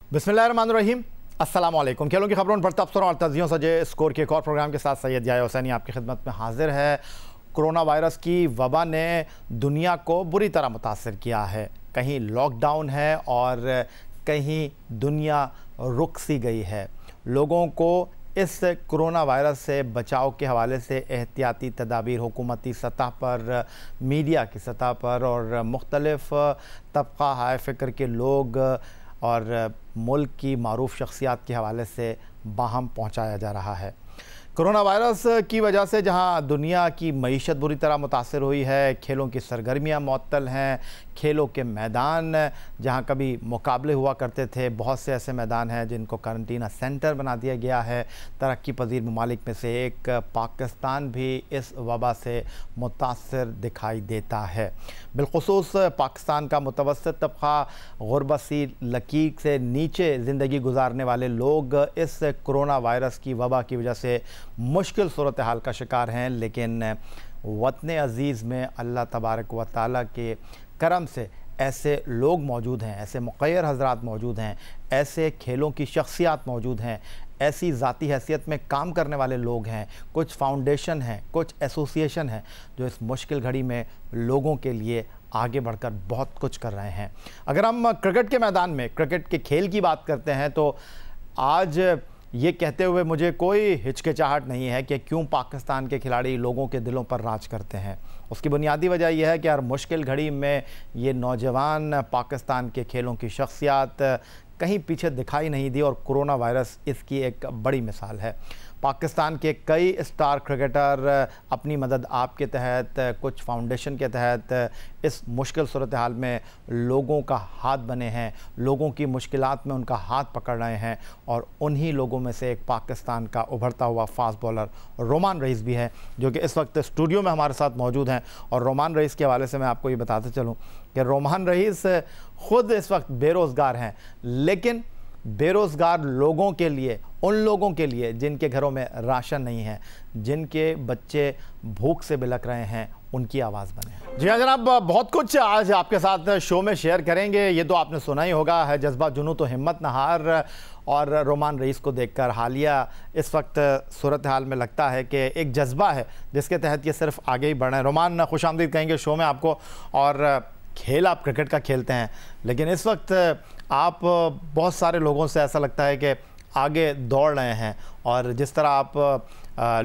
बिस्मिल्लाहिर्रहमानिर्रहीम, अस्सलाम वालेकुम। खेलों की खबरों पर तबसरों और तजियों सजे स्कोर के एक और प्रोग्राम के साथ सैयद याया हुसैनी आपकी खिदमत में हाजिर है। कोरोना वायरस की वबा ने दुनिया को बुरी तरह मुतासर किया है। कहीं लॉकडाउन है और कहीं दुनिया रुक सी गई है। लोगों को इस कोरोना वायरस से बचाव के हवाले से एहतियाती तदाबीर हुकूमती सतह पर, मीडिया की सतह पर और मुख्तलिफ़ तबका हाय फ़िक्र के लोग और मुल्क की मारूफ शख्सियात के हवाले से बाहम पहुँचाया जा रहा है। कोरोना वायरस की वजह से जहां दुनिया की मईशत बुरी तरह मुतासर हुई है, खेलों की सरगर्मियां मुअत्तल हैं, खेलों के मैदान जहां कभी मुकाबले हुआ करते थे, बहुत से ऐसे मैदान हैं जिनको करंटीना सेंटर बना दिया गया है। तरक्की पजीर ममालिक में से एक पाकिस्तान भी इस वबा से मुतासर दिखाई देता है। बिलखुसूस पाकिस्तान का मुतवस्सित तबका, गुरबत सी लकीर से नीचे ज़िंदगी गुजारने वाले लोग इस कोरोना वायरस की वबा की वजह से मुश्किल सूरत हाल का शिकार हैं। लेकिन वतन अज़ीज़ में अल्लाह तबारक व तआला के करम से ऐसे लोग मौजूद हैं, ऐसे मुक़य्यर हज़रात मौजूद हैं, ऐसे खेलों की शख्सियात मौजूद हैं, ऐसी ज़ाती हैसियत में काम करने वाले लोग हैं, कुछ फाउंडेशन हैं, कुछ एसोसिएशन हैं जो इस मुश्किल घड़ी में लोगों के लिए आगे बढ़कर बहुत कुछ कर रहे हैं। अगर हम क्रिकेट के मैदान में, क्रिकेट के खेल की बात करते हैं तो आज ये कहते हुए मुझे कोई हिचकिचाहट नहीं है कि क्यों पाकिस्तान के खिलाड़ी लोगों के दिलों पर राज करते हैं। उसकी बुनियादी वजह यह है कि हर मुश्किल घड़ी में ये नौजवान पाकिस्तान के खेलों की शख्सियात कहीं पीछे दिखाई नहीं दी और कोरोना वायरस इसकी एक बड़ी मिसाल है। पाकिस्तान के कई स्टार क्रिकेटर अपनी मदद आप के तहत, कुछ फाउंडेशन के तहत इस मुश्किल सूरत हाल में लोगों का हाथ बने हैं, लोगों की मुश्किलात में उनका हाथ पकड़ रहे हैं। और उन्हीं लोगों में से एक पाकिस्तान का उभरता हुआ फास्ट बॉलर रोमान रईस भी है, जो कि इस वक्त स्टूडियो में हमारे साथ मौजूद हैं। और रोमान रईस के हवाले से मैं आपको ये बताते चलूँ कि रोमान रईस ख़ुद इस वक्त बेरोज़गार हैं, लेकिन बेरोज़गार लोगों के लिए, उन लोगों के लिए जिनके घरों में राशन नहीं है, जिनके बच्चे भूख से बिलख रहे हैं, उनकी आवाज़ बने। जी हाँ जनाब, बहुत कुछ आज आपके साथ शो में शेयर करेंगे। ये तो आपने सुना ही होगा, है जज्बा जुनू तो हिम्मत न हार। और रोमान रईस को देखकर हालिया इस वक्त सूरत हाल में लगता है कि एक जज्बा है जिसके तहत ये सिर्फ आगे ही बढ़ रहे हैं। रोमान, खुशामदीद कहेंगे शो में आपको। और खेल आप क्रिकेट का खेलते हैं, लेकिन इस वक्त आप बहुत सारे लोगों से ऐसा लगता है कि आगे दौड़ रहे हैं। और जिस तरह आप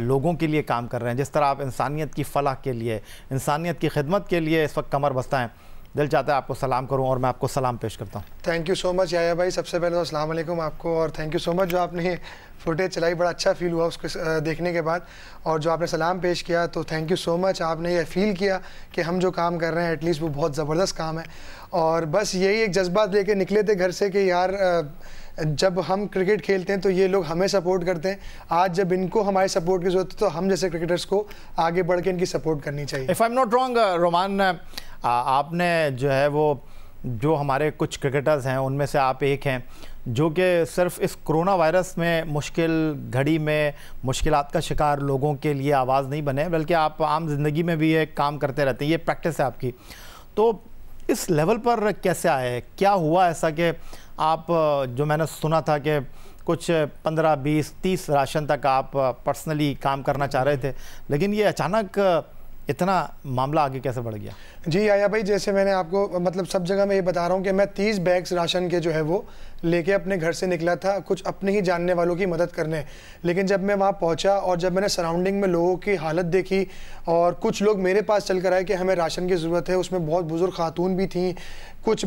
लोगों के लिए काम कर रहे हैं, जिस तरह आप इंसानियत की फलाह के लिए, इंसानियत की खिदमत के लिए इस वक्त कमर बस्ता हैं, दिल चाहता है आपको सलाम करूं और मैं आपको सलाम पेश करता हूं। थैंक यू सो मच याया भाई। सबसे पहले तो अस्सलाम वालेकुम आपको, और थैंक यू सो मच जो आपने फुटेज चलाई, बड़ा अच्छा फील हुआ उसको देखने के बाद। और जो आपने सलाम पेश किया तो थैंक यू सो मच। आपने ये फील किया कि हम जो काम कर रहे हैं एटलीस्ट वो बहुत ज़बरदस्त काम है। और बस यही एक जज्बा लेके निकले थे घर से कि यार जब हम क्रिकेट खेलते हैं तो ये लोग हमें सपोर्ट करते हैं, आज जब इनको हमारे सपोर्ट की ज़रूरत है तो हम जैसे क्रिकेटर्स को आगे बढ़ के इनकी सपोर्ट करनी चाहिए। If I am not wrong Roman, आपने जो है वो जो हमारे कुछ क्रिकेटर्स हैं उनमें से आप एक हैं जो कि सिर्फ इस कोरोना वायरस में मुश्किल घड़ी में मुश्किलात का शिकार लोगों के लिए आवाज़ नहीं बने, बल्कि आप आम ज़िंदगी में भी ये काम करते रहते हैं, ये प्रैक्टिस है आपकी। तो इस लेवल पर कैसे आए, क्या हुआ ऐसा कि आप, जो मैंने सुना था कि कुछ 15, 20, 30 राशन तक आप पर्सनली काम करना चाह रहे थे, लेकिन ये अचानक इतना मामला आगे कैसे बढ़ गया? जी आया भाई, जैसे मैंने आपको मतलब सब जगह मैं ये बता रहा हूँ कि मैं 30 बैग्स राशन के जो है वो लेके अपने घर से निकला था, कुछ अपने ही जानने वालों की मदद करने। लेकिन जब मैं वहाँ पहुँचा और जब मैंने सराउंडिंग में लोगों की हालत देखी और कुछ लोग मेरे पास चल कर आए कि हमें राशन की ज़रूरत है, उसमें बहुत बुजुर्ग खातून भी थी, कुछ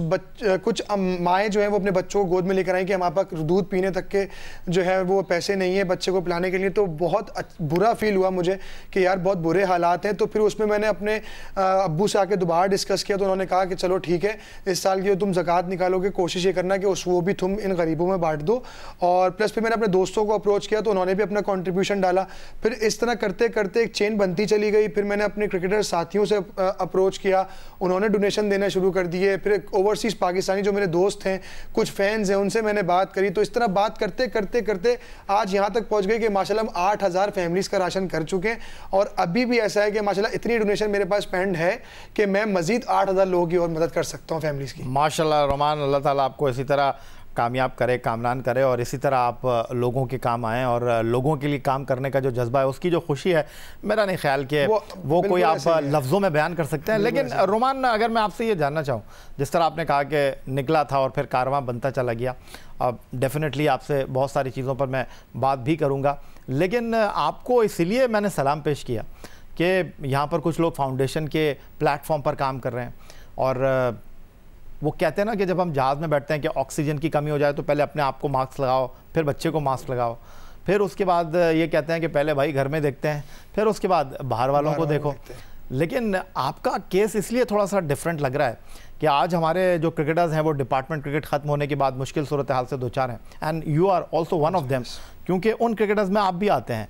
माएँ जो हैं वो अपने बच्चों को गोद में लेकर आई कि हमारे पास दूध पीने तक के जो है वो पैसे नहीं है बच्चे को पिलाने के लिए। तो बहुत बुरा फील हुआ मुझे कि यार बहुत बुरे हालात हैं। तो फिर उसमें मैंने अपने अब्बू से आके दोबारा डिस्कस किया तो उन्होंने कहा कि चलो ठीक है, इस साल की जो तुम ज़कात निकालोगे कोशिश ये करना कि वो भी तुम इन गरीबों में बांट दो। और प्लस फिर मैंने अपने दोस्तों को अप्रोच किया तो उन्होंने भी अपना कंट्रीब्यूशन डाला। फिर इस तरह करते करते एक चेन बनती चली गई। फिर मैंने अपने क्रिकेटर साथियों से अप्रोच किया, उन्होंने डोनेशन देना शुरू कर दिए। फिर ओवरसीज़ पाकिस्तानी जो मेरे दोस्त हैं, कुछ फैंस हैं, उनसे मैंने बात करी। तो इस तरह बात करते करते करते आज यहाँ तक पहुँच गए कि माशाल्लाह हम 8000 फैमिलीज़ का राशन कर चुके हैं। और अभी भी ऐसा है कि माशाल्लाह इतनी डोनेशन मेरे पास पेंड है कि मैं मज़ीद 8000 लोगों की और मदद कर सकता हूँ फैमिलीज़ की। माशाल्लाह रोमान, अल्लाह ताला आपको इसी तरह कामयाब करे, कामयान करे और इसी तरह आप लोगों के काम आएँ और लोगों के लिए काम करने का जो जज्बा है, उसकी जो खुशी है, मेरा नहीं ख्याल कि वो कोई आप लफ्ज़ों में बयान कर सकते हैं। लेकिन रोमान, अगर मैं आपसे ये जानना चाहूँ, जिस तरह आपने कहा कि निकला था और फिर कारवां बनता चला गया, अब डेफिनेटली आपसे बहुत सारी चीज़ों पर मैं बात भी करूँगा, लेकिन आपको इसलिए मैंने सलाम पेश किया कि यहाँ पर कुछ लोग फाउंडेशन के प्लेटफॉर्म पर काम कर रहे हैं और वो कहते हैं ना कि जब हम जहाज़ में बैठते हैं कि ऑक्सीजन की कमी हो जाए तो पहले अपने आप को मास्क लगाओ, फिर बच्चे को मास्क लगाओ, फिर उसके बाद ये कहते हैं कि पहले भाई घर में देखते हैं, फिर उसके बाद बाहर वालों को देखो। लेकिन आपका केस इसलिए थोड़ा सा डिफरेंट लग रहा है कि आज हमारे जो क्रिकेटर्स हैं वो डिपार्टमेंट क्रिकेट ख़त्म होने के बाद मुश्किल सूरत हाल से दो चार हैं, and you are also one of them, क्योंकि उन क्रिकेटर्स में आप भी आते हैं।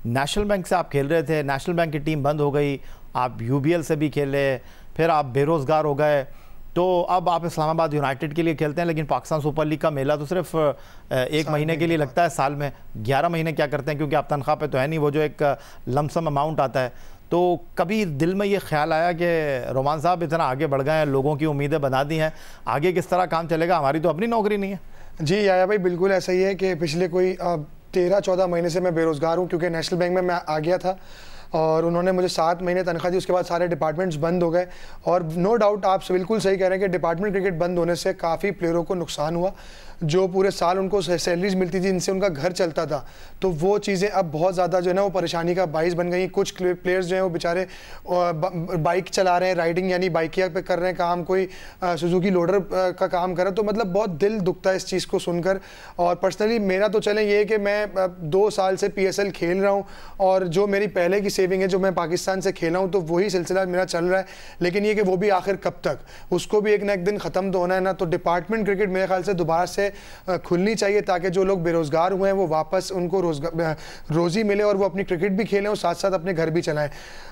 नेशनल बैंक से आप खेल रहे थे, नेशनल बैंक की टीम बंद हो गई, आप UBL से भी खेले, फिर आप बेरोज़गार हो गए, तो अब आप इस्लामाबाद यूनाइटेड के लिए खेलते हैं। लेकिन पाकिस्तान सुपर लीग का मेला तो सिर्फ 1 महीने के लिए लगता है, साल में 11 महीने क्या करते हैं, क्योंकि आप तनख्वाह पे तो है नहीं, वो जो एक लमसम अमाउंट आता है। तो कभी दिल में ये ख्याल आया कि रोमान साहब इतना आगे बढ़ गए हैं, लोगों की उम्मीदें बना दी हैं, आगे किस तरह काम चलेगा, हमारी तो अपनी नौकरी नहीं है। जी याया भाई, बिल्कुल ऐसा ही है कि पिछले कोई 13-14 महीने से मैं बेरोज़गार हूँ, क्योंकि नेशनल बैंक में मैं आ गया था और उन्होंने मुझे 7 महीने तनख्वाह दी, उसके बाद सारे डिपार्टमेंट्स बंद हो गए। और नो डाउट आप बिल्कुल सही कह रहे हैं कि डिपार्टमेंट क्रिकेट बंद होने से काफ़ी प्लेयरों को नुकसान हुआ। जो पूरे साल उनको सैलरीज मिलती थी, जिनसे उनका घर चलता था, तो वो चीज़ें अब बहुत ज़्यादा जो है ना वो परेशानी का बाइस बन गई। कुछ प्लेयर्स जो हैं वो बेचारे बाइक चला रहे हैं, राइडिंग यानी बाइकिया पे कर रहे हैं काम, कोई सुजुकी लोडर का काम कर रहा है। तो मतलब बहुत दिल दुखता है इस चीज़ को सुनकर। और पर्सनली मेरा तो चले ये कि मैं 2 साल से PSL खेल रहा हूँ और जो मेरी पहले की सेविंग है जो मैं पाकिस्तान से खेला हूँ, तो वही सिलसिला मेरा चल रहा है। लेकिन ये कि वो भी आखिर कब तक, उसको भी एक ना एक दिन ख़त्म तो होना है ना। तो डिपार्टमेंट क्रिकेट मेरे ख्याल से दोबारा से खुलनी चाहिए, ताकि जो लोग बेरोज़गार हुए हैं वो वापस उनको रोज़ी मिले और वो अपनी क्रिकेट भी खेलें और साथ साथ अपने घर भी चलाएं।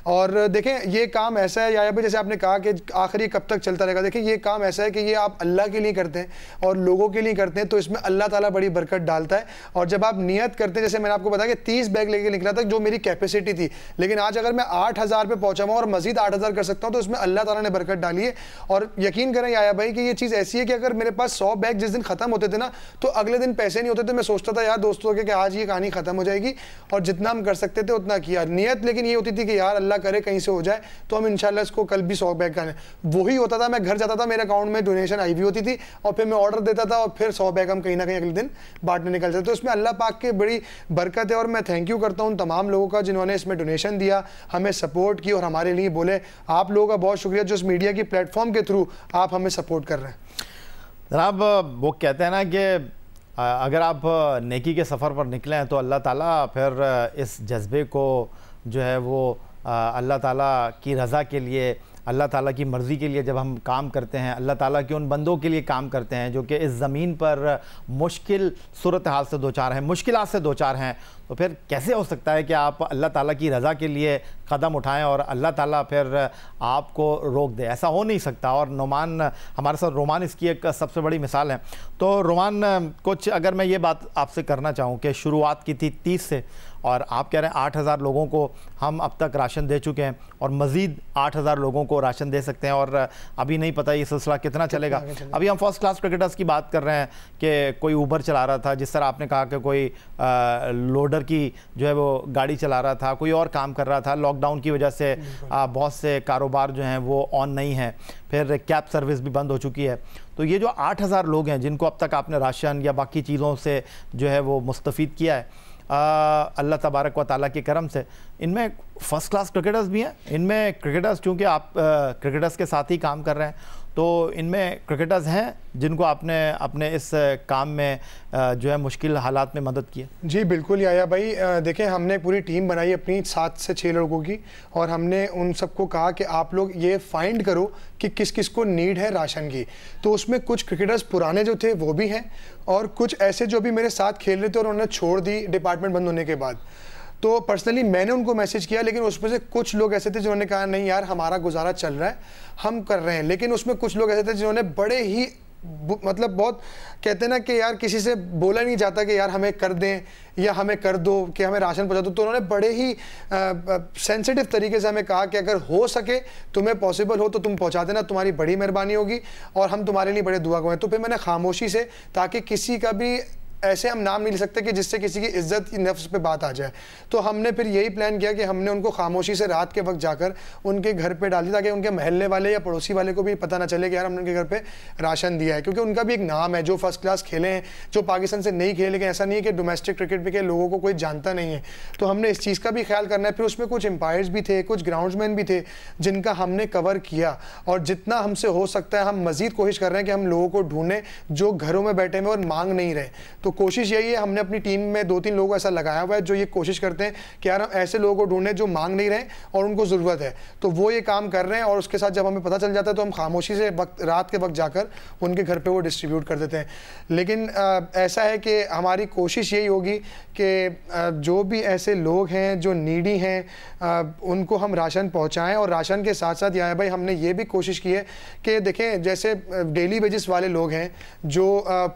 और देखें, ये काम ऐसा है याया भाई, जैसे आपने कहा कि आखिर ये कब तक चलता रहेगा। देखिए, ये काम ऐसा है कि ये आप अल्लाह के लिए करते हैं और लोगों के लिए करते हैं, तो इसमें अल्लाह ताला बड़ी बरकत डालता है। और जब आप नियत करते हैं, जैसे मैंने आपको बताया कि 30 बैग लेके निकला था, जो मेरी कैपेसिटी थी, लेकिन आज अगर मैं 8000 पे पहुंचा हूँ और मजीद 8000 कर सकता हूँ, तो इसमें अल्लाह ताला ने बरकत डाली है। और यकीन करें याया भाई कि ये चीज़ ऐसी है कि अगर मेरे पास 100 बैग जिस दिन ख़त्म होते थे ना, तो अगले दिन पैसे नहीं होते थे। मैं सोचता था यार दोस्तों के कि आज ये कहानी ख़त्म हो जाएगी, और जितना हम कर सकते थे उतना किया। नियत लेकिन ये होती थी कि यार अल्लाह करे कहीं से हो जाए, तो हम इंशाल्लाह इसको कल भी 100 बैग खाने। वही होता था, मैं घर जाता था, मेरे अकाउंट में डोनेशन आई हुई होती थी, और फिर मैं ऑर्डर देता था और फिर 100 बैग हम कहीं ना कहीं अगले दिन बांटने निकल जाते। तो इसमें अल्लाह पाक की बड़ी बरकत है। और मैं थैंक यू करता हूँ तमाम लोगों का जिन्होंने इसमें डोनेशन दिया, हमें सपोर्ट की और हमारे लिए बोले। आप लोगों का बहुत शुक्रिया जो इस मीडिया की प्लेटफॉर्म के थ्रू आप हमें सपोर्ट कर रहे हैं। जनाब, वो कहते हैं ना कि अगर आप नेकी के सफ़र पर निकले हैं तो अल्लाह ताला फिर इस जज्बे को जो है वो अल्लाह ताला की रज़ा के लिए, अल्लाह ताला की मर्ज़ी के लिए जब हम काम करते हैं, अल्लाह ताला के उन बंदों के लिए काम करते हैं जो कि इस ज़मीन पर मुश्किल सूरत हाल से दो चार हैं, मुश्किलात से दो चार हैं, तो फिर कैसे हो सकता है कि आप अल्लाह ताला की रज़ा के लिए कदम उठाएं और अल्लाह ताला फिर आपको रोक दे? ऐसा हो नहीं सकता। और रोमान, हमारे साथ रोमान इसकी एक सबसे बड़ी मिसाल है। तो रोमान, कुछ अगर मैं ये बात आपसे करना चाहूँ कि शुरुआत की थी 30 से और आप कह रहे हैं 8000 लोगों को हम अब तक राशन दे चुके हैं और मज़ीद 8000 लोगों को राशन दे सकते हैं, और अभी नहीं पता ये सिलसिला कितना चलेगा। अभी हम फर्स्ट क्लास क्रिकेटर्स की बात कर रहे हैं कि कोई ऊबर चला रहा था, जिस तरह आपने कहा कि कोई लोडर की जो है वो गाड़ी चला रहा था, कोई और काम कर रहा था। लॉकडाउन की वजह से बहुत से कारोबार जो हैं वो ऑन नहीं है, फिर कैब सर्विस भी बंद हो चुकी है। तो ये जो 8000 लोग हैं जिनको अब तक आपने राशन या बाकी चीज़ों से जो है वो मुस्तफ़ीद किया है अल्लाह तबारक व ताला के करम से, इनमें फ़र्स्ट क्लास क्रिकेटर्स भी हैं। इनमें क्रिकेटर्स, चूँकि आप क्रिकेटर्स के साथ ही काम कर रहे हैं, तो इनमें क्रिकेटर्स हैं जिनको आपने अपने इस काम में जो है मुश्किल हालात में मदद की है? जी बिल्कुल याया भाई, देखें, हमने पूरी टीम बनाई अपनी 7 से 6 लोगों की, और हमने उन सबको कहा कि आप लोग ये फाइंड करो कि किस किस को नीड है राशन की। तो उसमें कुछ क्रिकेटर्स पुराने जो थे वो भी हैं, और कुछ ऐसे जो भी मेरे साथ खेल रहे थे और उन्होंने छोड़ दी डिपार्टमेंट बंद होने के बाद। तो पर्सनली मैंने उनको मैसेज किया, लेकिन उसमें से कुछ लोग ऐसे थे जिन्होंने कहा नहीं यार हमारा गुजारा चल रहा है, हम कर रहे हैं। लेकिन उसमें कुछ लोग ऐसे थे जिन्होंने बड़े ही मतलब बहुत कहते हैं ना कि यार किसी से बोला नहीं जाता कि यार हमें कर दें या हमें कर दो कि हमें राशन पहुंचा दो। तो उन्होंने बड़े ही सेंसिटिव तरीके से हमें कहा कि अगर हो सके, तुम्हें पॉसिबल हो तो तुम पहुंचा देना, तुम्हारी बड़ी मेहरबानी होगी और हम तुम्हारे लिए बड़े दुआ करें। तो फिर मैंने खामोशी से, ताकि किसी का भी ऐसे हम नाम नहीं ले सकते कि जिससे किसी की इज्जत की नफ्स पे बात आ जाए, तो हमने फिर यही प्लान किया कि हमने उनको खामोशी से रात के वक्त जाकर उनके घर पे डाल दिया, ताकि उनके महल्ले वाले या पड़ोसी वाले को भी पता ना चले कि यार हमने उनके घर पे राशन दिया है। क्योंकि उनका भी एक नाम है, जो फर्स्ट क्लास खेले हैं, जो पाकिस्तान से नहीं खेले, लेकिन ऐसा नहीं है कि डोमेस्टिक क्रिकेट में के लोगों को कोई जानता नहीं है। तो हमने इस चीज़ का भी ख्याल करना है। फिर उसमें कुछ एम्पायर्स भी थे, कुछ ग्राउंड्समैन भी थे जिनका हमने कवर किया, और जितना हमसे हो सकता है हम मज़ीद कोशिश कर रहे हैं कि हम लोगों को ढूंढें जो घरों में बैठे हुए और मांग नहीं रहे। तो कोशिश यही है, हमने अपनी टीम में 2-3 लोगों को ऐसा लगाया हुआ है जो ये कोशिश करते हैं कि यार हम ऐसे लोगों को ढूंढें जो मांग नहीं रहे और उनको ज़रूरत है। तो वो ये काम कर रहे हैं, और उसके साथ जब हमें पता चल जाता है तो हम खामोशी से रात के वक्त जाकर उनके घर पे वो डिस्ट्रीब्यूट कर देते हैं। लेकिन ऐसा है कि हमारी कोशिश यही होगी कि जो भी ऐसे लोग हैं जो नीडी हैं उनको हम राशन पहुँचाएँ। और राशन के साथ साथ यार भाई हमने ये भी कोशिश की है कि देखें, जैसे डेली वेजेस वाले लोग हैं जो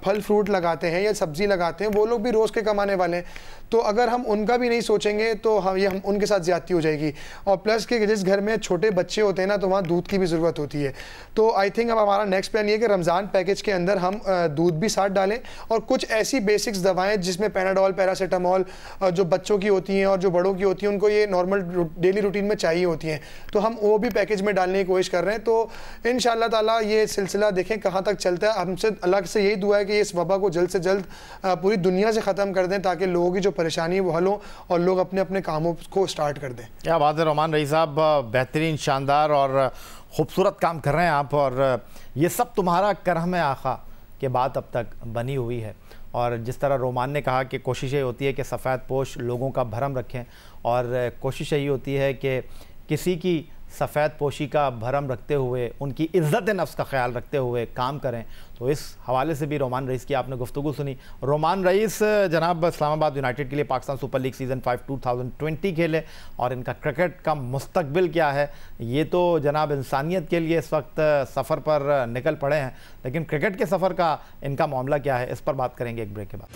फल फ्रूट लगाते हैं या सब्ज़ी लगाते हैं, वो लोग भी रोज़ के कमाने वाले हैं। तो अगर हम उनका भी नहीं सोचेंगे तो हम उनके साथ ज़्यादती हो जाएगी। और प्लस कि जिस घर में छोटे बच्चे होते हैं ना, तो वहाँ दूध की भी ज़रूरत होती है। तो आई थिंक अब हमारा नेक्स्ट प्लान ये है कि रमज़ान पैकेज के अंदर हम दूध भी साथ डालें, और कुछ ऐसी बेसिक्स दवाएँ जिसमें पैराडोल, पैरासीटामॉल जो बच्चों की होती हैं और जो बड़ों की होती हैं, उनको ये नॉर्मल डेली रूटीन में चाहिए होती हैं, तो हम वो भी पैकेज में डालने की कोशिश कर रहे हैं। तो इंशाअल्लाह ताला ये सिलसिला देखें कहाँ तक चलता है। हमसे अल्लाह से यही दुआ है कि इस वबा को जल्द से जल्द पूरी दुनिया से ख़त्म कर दें, ताकि लोगों की जो परेशानी है वो हल हो और लोग अपने अपने कामों को स्टार्ट कर दें। क्या बात है रोमान रईस साहब, बेहतरीन, शानदार और ख़ूबसूरत काम कर रहे हैं आप, और ये सब तुम्हारा करम आखा के बाद अब तक बनी हुई है। और जिस तरह रोमान ने कहा कि कोशिश ये होती है कि सफ़ेद पोश लोगों का भरम रखें, और कोशिश यही होती है कि किसी की सफ़ेद पोशी का भरम रखते हुए, उनकी इज़्ज़त नफ्स का ख्याल रखते हुए काम करें। तो इस हवाले से भी रोमान रईस की आपने गुफ्तगू सुनी। रोमान रईस जनाब इस्लामाबाद यूनाइटेड के लिए पाकिस्तान सुपर लीग सीज़न 5 2020 खेले, और इनका क्रिकेट का मुस्तकबिल क्या है ये तो जनाब इंसानियत के लिए इस वक्त सफ़र पर निकल पड़े हैं, लेकिन क्रिकेट के सफ़र का इनका मामला क्या है, इस पर बात करेंगे एक ब्रेक के बाद।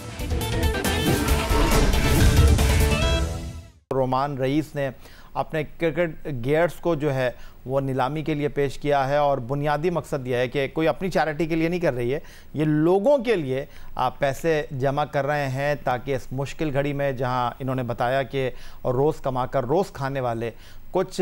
रोमान रईस ने अपने क्रिकेट गियर्स को जो है वो नीलामी के लिए पेश किया है, और बुनियादी मकसद यह है कि कोई अपनी चैरिटी के लिए नहीं कर रही है, ये लोगों के लिए पैसे जमा कर रहे हैं, ताकि इस मुश्किल घड़ी में जहां इन्होंने बताया कि रोज़ कमाकर रोज़ खाने वाले कुछ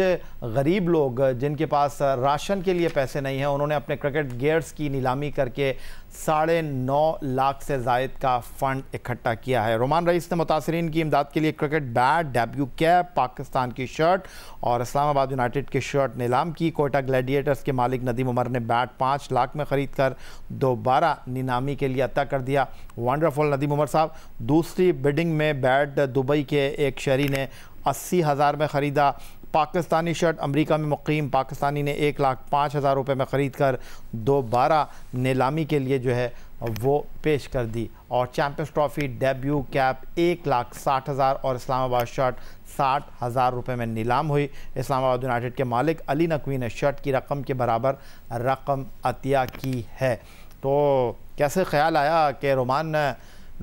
गरीब लोग जिनके पास राशन के लिए पैसे नहीं हैं, उन्होंने अपने क्रिकेट गियर्स की नीलामी करके 9.5 लाख से ज़ायद का फ़ंड इकट्ठा किया है। रोमान रईस ने मुतासरीन की इमदाद के लिए cricket bat, debut cap, Pakistan की शर्ट और इस्लामाबाद यूनाइटेड की शर्ट नीलाम की। कोयटा ग्लैडिएटर्स के मालिक नदीम उमर ने बैट 5 लाख में ख़रीद कर दोबारा नीलामी के लिए अता कर दिया। वंडरफुल नदीम उमर साहब। दूसरी बिडिंग में बैट दुबई के एक शहरी ने 80,000 में ख़रीदा। पाकिस्तानी शर्ट अमेरिका में मुकीम पाकिस्तानी ने 1,05,000 रुपये में ख़रीद कर दोबारा नीलामी के लिए जो है वो पेश कर दी। और चैम्पियंस ट्रॉफ़ी, डेब्यू कैप 1,60,000 और इस्लामाबाद शर्ट 60,000 रुपये में नीलाम हुई। इस्लामाबाद यूनाइटेड के मालिक अली नकवी ने शर्ट की रकम के बराबर रकम अतिया की है। तो कैसे ख्याल आया कि रोमान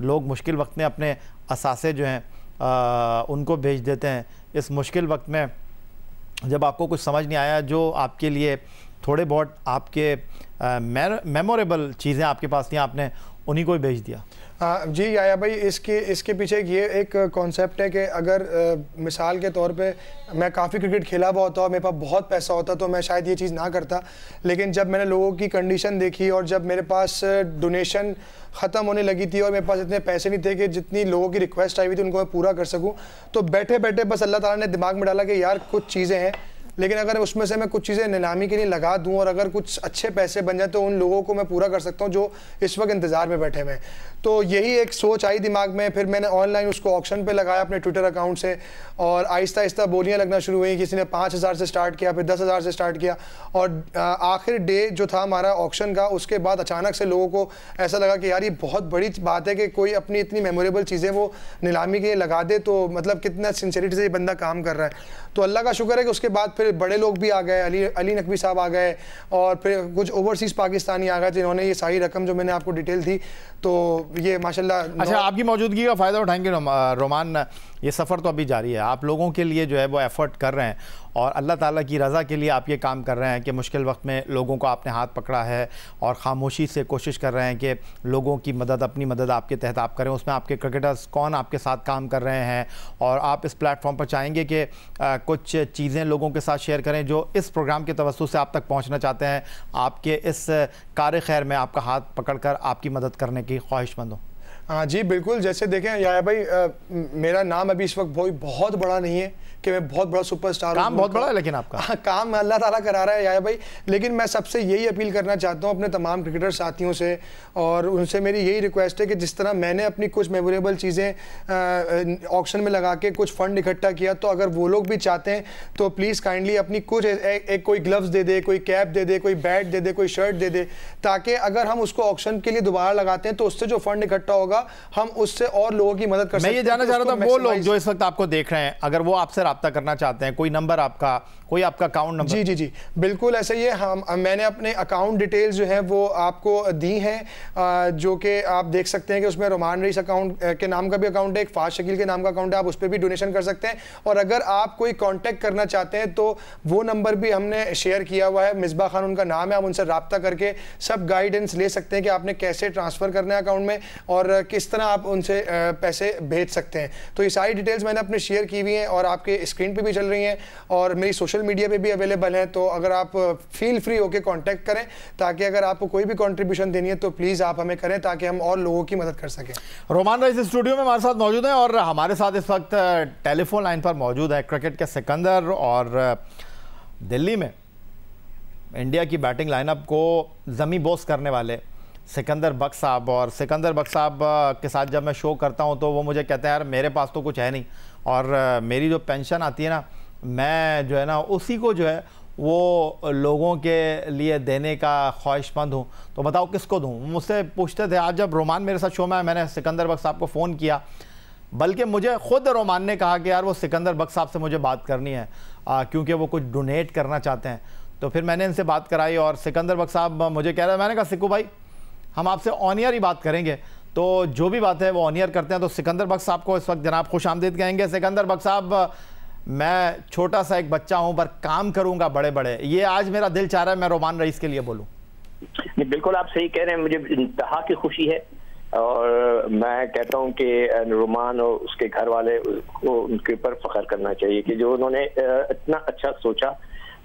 लोग मुश्किल वक्त में अपने असासे जो हैं उनको भेज देते हैं, इस मुश्किल वक्त में जब आपको कुछ समझ नहीं आया, जो आपके लिए थोड़े बहुत आपके मेमोरेबल चीज़ें आपके पास थी, आपने उन्हीं को ही भेज दिया? जी आया भाई, इसके पीछे ये एक कॉन्सेप्ट है कि अगर मिसाल के तौर पे मैं काफ़ी क्रिकेट खेला हुआ होता और मेरे पास बहुत पैसा होता तो मैं शायद ये चीज़ ना करता। लेकिन जब मैंने लोगों की कंडीशन देखी और जब मेरे पास डोनेशन ख़त्म होने लगी थी और मेरे पास इतने पैसे नहीं थे कि जितनी लोगों की रिक्वेस्ट आई हुई थी उनको मैं पूरा कर सकूँ, तो बैठे बैठे बस अल्लाह ताला ने दिमाग में डाला कि यार कुछ चीज़ें हैं, लेकिन अगर उसमें से मैं कुछ चीज़ें नीलामी के लिए लगा दूं और अगर कुछ अच्छे पैसे बन जाए तो उन लोगों को मैं पूरा कर सकता हूं जो इस वक्त इंतज़ार में बैठे हुए हैं। तो यही एक सोच आई दिमाग में। फिर मैंने ऑनलाइन उसको ऑक्शन पे लगाया अपने ट्विटर अकाउंट से, और आहिस्ता आहिस्ता बोलियां लगना शुरू हुई। किसी ने 5,000 से स्टार्ट किया, फिर 10,000 से स्टार्ट किया, और आखिर डे जो था हमारा ऑक्शन का, उसके बाद अचानक से लोगों को ऐसा लगा कि यार ये बहुत बड़ी बात है कि कोई अपनी इतनी मेमोरेबल चीज़ें वो नीलामी के लिए लगा दे, तो मतलब कितना सिंसियरिटी से ये बंदा काम कर रहा है। तो अल्लाह का शुक्र है कि उसके बाद फिर फिर बड़े लोग भी आ गए, अली नकवी साहब आ गए, और फिर कुछ ओवरसीज़ पाकिस्तानी आ गए जिन्होंने ये सारी रकम जो मैंने आपको डिटेल थी, तो ये माशाल्लाह। अच्छा, आपकी मौजूदगी का फ़ायदा उठाएंगे रोमान, ये सफ़र तो अभी जारी है, आप लोगों के लिए जो है वो एफ़र्ट कर रहे हैं और अल्लाह ताला की रज़ा के लिए आप ये काम कर रहे हैं कि मुश्किल वक्त में लोगों को आपने हाथ पकड़ा है और ख़ामोशी से कोशिश कर रहे हैं कि लोगों की मदद, अपनी मदद आपके तहत आप करें। उसमें आपके क्रिकेटर्स कौन आपके साथ काम कर रहे हैं, और आप इस प्लेटफॉर्म पर चाहेंगे कि कुछ चीज़ें लोगों के साथ शेयर करें जो इस प्रोग्राम के तवज्जुह से आप तक पहुँचना चाहते हैं, आपके इस कार खैर में आपका हाथ पकड़ कर आपकी मदद करने की ख्वाहिशमंद हो। हाँ जी बिल्कुल, जैसे देखें याया भाई, मेरा नाम अभी इस वक्त बहुत बड़ा नहीं है कि मैं बहुत बड़ा सुपरस्टार हूँ। काम बहुत बड़ा है लेकिन आपका। हाँ, काम अल्लाह ताला करा रहा है याया भाई, लेकिन मैं सबसे यही अपील करना चाहता हूँ अपने तमाम क्रिकेटर साथियों से, और उनसे मेरी यही रिक्वेस्ट है कि जिस तरह मैंने अपनी कुछ मेमोरेबल चीज़ें ऑक्शन में लगा के कुछ फ़ंड इकट्ठा किया, तो अगर वो लोग भी चाहते हैं तो प्लीज़ काइंडली अपनी कुछ एक कोई ग्लव्स दे दे, कोई कैप दे दे, कोई बैट दे दे, कोई शर्ट दे दे, ताकि अगर हम उसको ऑक्शन के लिए दोबारा लगाते हैं तो उससे जो फंड इकट्ठा होगा हम उससे और लोगों की मदद कर सकते हैं। मैं ये जानना चाह रहा था, वो लोग जो इस वक्त आपको देख रहे हैं, अगर वो आपसे राब्ता करना चाहते हैं, कोई नंबर आपका, कोई आपका अकाउंट नंबर? जी जी जी बिल्कुल ऐसा ही है। मैंने अपने अकाउंट डिटेल्स जो हैं वो आपको दी हैं, जो कि आप देख सकते हैं कि उसमें रोमान रईस अकाउंट के नाम का भी अकाउंट है, एक फाज शकील के नाम का अकाउंट है, आप उस पर भी डोनेशन कर सकते हैं। और अगर आप कोई कांटेक्ट करना चाहते हैं तो वो नंबर भी हमने शेयर किया हुआ है, मिसबा खान उनका नाम है, आप उनसे रब्ता करके सब गाइडेंस ले सकते हैं कि आपने कैसे ट्रांसफ़र करना है अकाउंट में और किस तरह आप उनसे पैसे भेज सकते हैं। तो ये सारी डिटेल्स मैंने अपने शेयर की हुई हैं और आपके स्क्रीन पर भी चल रही हैं और मेरी सोशल मीडिया पे भी अवेलेबल है। तो अगर आप फील फ्री होकर कांटेक्ट करें, ताकि अगर आपको कोई भी कंट्रीब्यूशन देनी है तो प्लीज़ आप हमें करें ताकि हम और लोगों की मदद कर सकें। रोमान रईस स्टूडियो में हमारे साथ मौजूद हैं और हमारे साथ इस वक्त टेलीफोन लाइन पर मौजूद है क्रिकेट के सिकंदर, और दिल्ली में इंडिया की बैटिंग लाइनअप को ज़मी बोस करने वाले सिकंदर बख्श साहब। और सिकंदर बख्श साहब के साथ जब मैं शो करता हूं तो वो मुझे कहते हैं यार मेरे पास तो कुछ है नहीं, और मेरी जो पेंशन आती है ना, मैं जो है ना उसी को जो है वो लोगों के लिए देने का ख्वाहिशमंद हूँ, तो बताओ किसको दूँ। मुझसे पूछते थे, आज जब रोमान मेरे साथ शो में आया मैंने सिकंदर बख्श साहब को फ़ोन किया, बल्कि मुझे ख़ुद रोमान ने कहा कि यार वो सिकंदर बख्श साहब से मुझे बात करनी है क्योंकि वो कुछ डोनेट करना चाहते हैं। तो फिर मैंने इनसे बात कराई और सिकंदर बख्श साहब मुझे कह रहे हैं, मैंने कहा सिक्कू भाई हम आपसे ऑन ईयर ही बात करेंगे, तो जो भी बात है वो ऑन ईयर करते हैं। तो सिकंदर बख्श साहब को इस वक्त जनाब खुश आमदीद कहेंगे। सिकंदर बख्श साहब, मैं छोटा सा एक बच्चा हूं पर काम करूंगा बड़े बड़े, ये आज मेरा दिल चाह रहा है मैं रोमान रईस के लिए बोलूं। बिल्कुल आप सही कह रहे हैं, मुझे इंतहा की खुशी है और मैं कहता हूं कि रोमान और उसके घर वाले को उनके ऊपर फख्र करना चाहिए कि जो उन्होंने इतना अच्छा सोचा।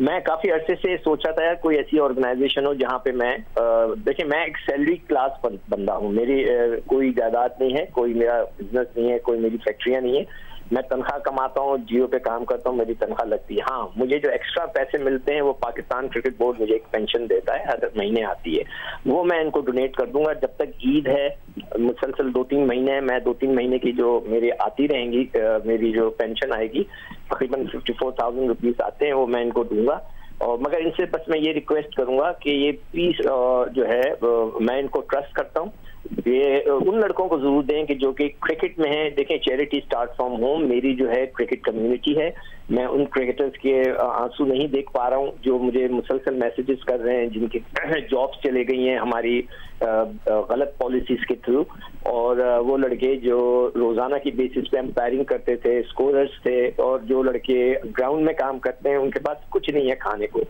मैं काफी अरसे से सोचा था यार कोई ऐसी ऑर्गेनाइजेशन हो जहाँ पे मैं देखिए मैं एक सैलरी क्लास बंदा हूँ, मेरी कोई जायदाद नहीं है, कोई मेरा बिजनेस नहीं है, कोई मेरी फैक्ट्रियाँ नहीं है, मैं तनख्वाह कमाता हूँ, जियो पे काम करता हूँ, मेरी तनख्वाह लगती है। हाँ, मुझे जो एक्स्ट्रा पैसे मिलते हैं वो पाकिस्तान क्रिकेट बोर्ड मुझे एक पेंशन देता है, हर महीने आती है, वो मैं इनको डोनेट कर दूंगा। जब तक ईद है, मुसलसल 2-3 महीने है, मैं 2-3 महीने की जो मेरी आती रहेंगी, मेरी जो पेंशन आएगी तकरीबन 54,000 रुपीज आते हैं, वो मैं इनको दूंगा। और मगर इनसे बस मैं ये रिक्वेस्ट करूंगा कि ये प्लीज जो है मैं इनको ट्रस्ट करता हूँ, ये उन लड़कों को जरूर दें कि जो कि क्रिकेट में है। देखें चैरिटी स्टार्ट फ्रॉम होम, मेरी जो है क्रिकेट कम्युनिटी है, मैं उन क्रिकेटर्स के आंसू नहीं देख पा रहा हूँ जो मुझे मुसलसल मैसेजेस कर रहे हैं, जिनकी जॉब्स चले गई हैं हमारी गलत पॉलिसीज के थ्रू, और वो लड़के जो रोजाना की बेसिस पे एम्पायरिंग करते थे, स्कोरर्स थे, और जो लड़के ग्राउंड में काम करते हैं उनके पास कुछ नहीं है खाने को।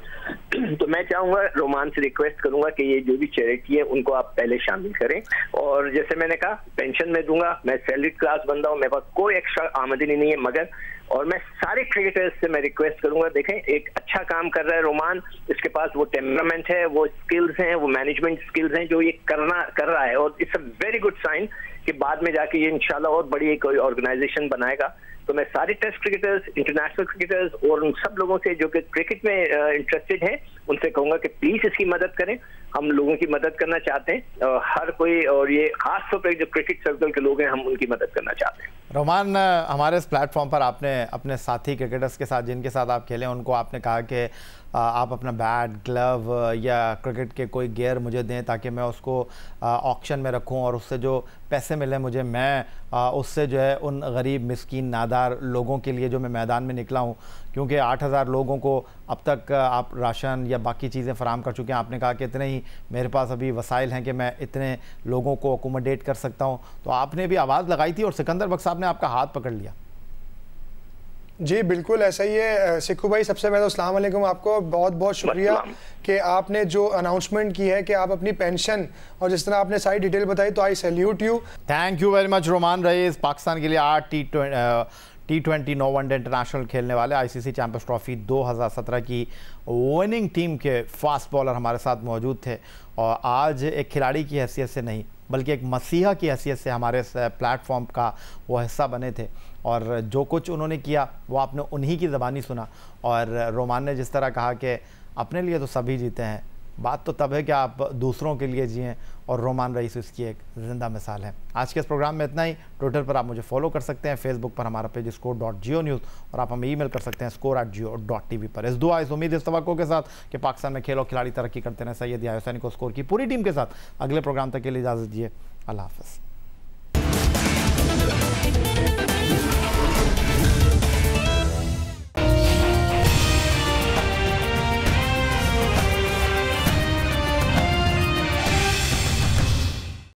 तो मैं चाहूंगा, रोमान से रिक्वेस्ट करूंगा कि ये जो भी चैरिटी है उनको आप पहले शामिल करें। और जैसे मैंने कहा पेंशन में दूंगा, मैं सैलरी क्लास बंदा हूँ, मेरे पास कोई एक्स्ट्रा आमदनी नहीं है, मगर और मैं सारे क्रिकेटर्स से मैं रिक्वेस्ट करूंगा, देखें एक अच्छा काम कर रहा है रोमान, इसके पास वो टेम्परामेंट है, वो स्किल्स हैं, वो मैनेजमेंट स्किल्स हैं जो ये कर रहा है, और it's a very good sign कि बाद में जाके ये इंशाल्लाह और बड़ी एक ऑर्गेनाइजेशन बनाएगा। तो मैं सारे टेस्ट क्रिकेटर्स, इंटरनेशनल क्रिकेटर्स और उन सब लोगों से जो कि क्रिकेट में इंटरेस्टेड हैं उनसे कहूंगा कि प्लीज इसकी मदद करें, हम लोगों की मदद करना चाहते हैं हर कोई, और ये खास तौर पर जो क्रिकेट सर्कल के लोग हैं हम उनकी मदद करना चाहते हैं। रोमान, हमारे इस प्लेटफॉर्म पर आपने अपने साथी क्रिकेटर्स के साथ जिनके साथ आप खेले उनको आपने कहा कि आप अपना बैट, ग्लव या क्रिकेट के कोई गियर मुझे दें ताकि मैं उसको ऑक्शन में रखूं और उससे जो पैसे मिले मुझे, मैं उससे जो है उन गरीब, मिस्कीन, नादान 1000 लोगों के लिए जो मैं मैदान में निकला हूँ, क्योंकि 8000 लोगों को अब तक आप राशन या बाकी चीज़ें फराहम कर चुके हैं। आपने कहा कि इतने ही मेरे पास अभी वसाइल हैं कि मैं इतने लोगों को अकोमोडेट कर सकता हूँ, तो आपने भी आवाज़ लगाई थी और सिकंदर बख्श साहब ने आपका हाथ पकड़ लिया। जी बिल्कुल ऐसा ही है सिक्कू भाई। सबसे पहले तो अस्सलाम वालेकुम, आपको बहुत बहुत शुक्रिया कि आपने जो अनाउंसमेंट की है कि आप अपनी पेंशन और जिस तरह आपने सारी डिटेल बताई, तो I salute you. Thank you very much Roman Raees. Pakistan के लिए 8 T20 नो वनडे इंटरनेशनल खेलने वाले ICC चैंपियंस ट्रॉफी 2017 की विनिंग टीम के फास्ट बॉलर हमारे साथ मौजूद थे, और आज एक खिलाड़ी की हैसियत से नहीं बल्कि एक मसीहा की हैसियत से हमारे प्लेटफॉर्म का वो हिस्सा बने थे, और जो कुछ उन्होंने किया वो आपने उन्हीं की ज़बानी सुना। और रोमान ने जिस तरह कहा कि अपने लिए तो सभी जीते हैं, बात तो तब है कि आप दूसरों के लिए जिएं, और रोमान रईस इसकी एक ज़िंदा मिसाल है। आज के इस प्रोग्राम में इतना ही। ट्विटर पर आप मुझे फॉलो कर सकते हैं, फेसबुक पर हमारा पेज score.geo न्यूज़, और आप हमें ईमेल कर सकते हैं score@geo.tv पर। इस दुआ, इस उम्मीद, इस तवक्को के साथ कि पाकिस्तान में खेल और खिलाड़ी तरक्की करते रहें, सैयद याह्या हुसैनी को स्कोर की पूरी टीम के साथ अगले प्रोग्राम तक के लिए इजाज़त दीजिए। अल्लाह हाफ़िज़।